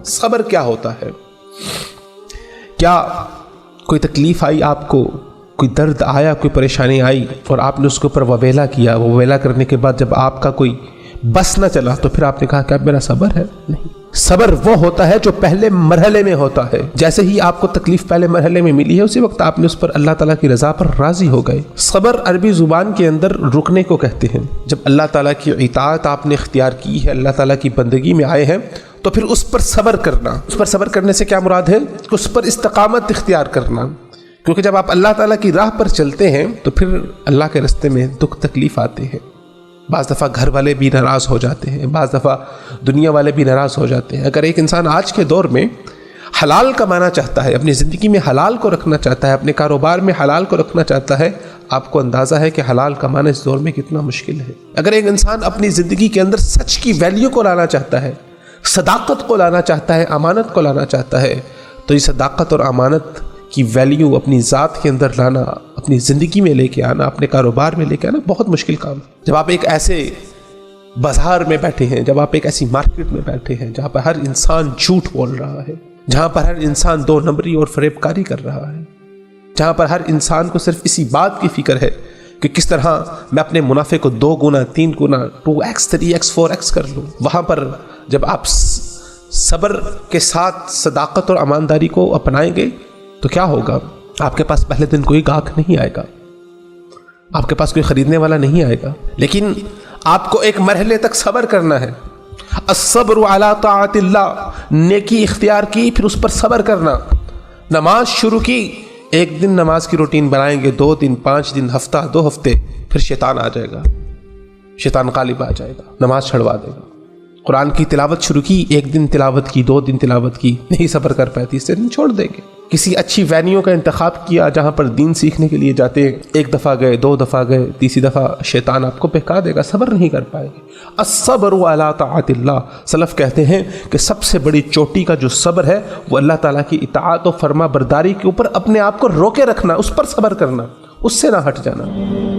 صبر کیا ہوتا ہے؟ کیا کوئی تکلیف آئی آپ کو، کوئی درد آیا، کوئی پریشانی آئی اور آپ نے اس کے اوپر وویلا کیا، وویلا کرنے کے بعد جب آپ کا کوئی بس نہ چلا تو پھر آپ نے کہا کہ اب میرا صبر ہے؟ نہیں، صبر وہ ہوتا ہے جو پہلے مرحلے میں ہوتا ہے. جیسے ہی آپ کو تکلیف پہلے مرحلے میں ملی ہے اسی وقت آپ نے اس پر اللہ تعالیٰ کی رضا پر راضی ہو گئے. صبر عربی زبان کے اندر رکنے کو کہتے ہیں. جب اللہ تعالیٰ کی اطاعت آپ نے اختیار کی ہے، اللہ تعالیٰ کی بندگی میں آئے ہیں، تو پھر اس پر صبر کرنا. اس پر صبر کرنے سے کیا مراد ہے؟ اس پر استقامت اختیار کرنا. کیونکہ جب آپ اللہ تعالیٰ کی راہ پر چلتے ہیں تو پھر اللہ کے راستے میں دکھ تکلیف آتے ہیں. بعض دفعہ گھر والے بھی ناراض ہو جاتے ہیں، بعض دفعہ دنیا والے بھی ناراض ہو جاتے ہیں. اگر ایک انسان آج کے دور میں حلال کمانا چاہتا ہے، اپنی زندگی میں حلال کو رکھنا چاہتا ہے، اپنے کاروبار میں حلال کو رکھنا چاہتا ہے، آپ کو اندازہ ہے کہ حلال کمانا اس دور میں کتنا مشکل ہے. اگر ایک انسان اپنی زندگی کے اندر سچ کی ویلیو کو لانا چاہتا ہے، صداقت کو لانا چاہتا ہے، امانت کو لانا چاہتا ہے، تو یہ صداقت اور امانت کی ویلیو اپنی ذات کے اندر لانا، اپنی زندگی میں لے کے آنا، اپنے کاروبار میں لے کے آنا بہت مشکل کام ہے. جب آپ ایک ایسے بازار میں بیٹھے ہیں، جب آپ ایک ایسی مارکیٹ میں بیٹھے ہیں جہاں پر ہر انسان جھوٹ بول رہا ہے، جہاں پر ہر انسان دو نمبری اور فریب کاری کر رہا ہے، جہاں پر ہر انسان کو صرف اسی بات کی فکر ہے کہ کس طرح میں اپنے منافع کو 2 گنا 3 گنا 2x 3x 4x کر لوں، وہاں پر جب آپ صبر کے ساتھ صداقت اور ایمانداری کو اپنائیں گے تو کیا ہوگا؟ آپ کے پاس پہلے دن کوئی گاہک نہیں آئے گا، آپ کے پاس کوئی خریدنے والا نہیں آئے گا. لیکن آپ کو ایک مرحلے تک صبر کرنا ہے. الصبر علی طاعت اللہ، نیکی اختیار کی پھر اس پر صبر کرنا. نماز شروع کی، ایک دن نماز کی روٹین بنائیں گے، 2 دن 5 دن ہفتہ 2 ہفتے، پھر شیطان آ جائے گا، شیطان غالب آ جائے گا، نماز چھڑوا دے گا. قرآن کی تلاوت شروع کی، 1 دن تلاوت کی، 2 دن تلاوت کی، نہیں صبر کر پائے، تیسرے دن چھوڑ دیں گے. کسی اچھی وینیو کا انتخاب کیا جہاں پر دین سیکھنے کے لیے جاتے ہیں، 1 دفعہ گئے، 2 دفعہ گئے، تیسری دفعہ شیطان آپ کو بہکا دے گا، صبر نہیں کر پائے گے. الصبر علی طاعت اللہ، سلف کہتے ہیں کہ سب سے بڑی چوٹی کا جو صبر ہے وہ اللہ تعالیٰ کی اطاعت و فرما برداری کے اوپر اپنے آپ کو روکے رکھنا، اس پر صبر کرنا، اس سے نہ ہٹ جانا.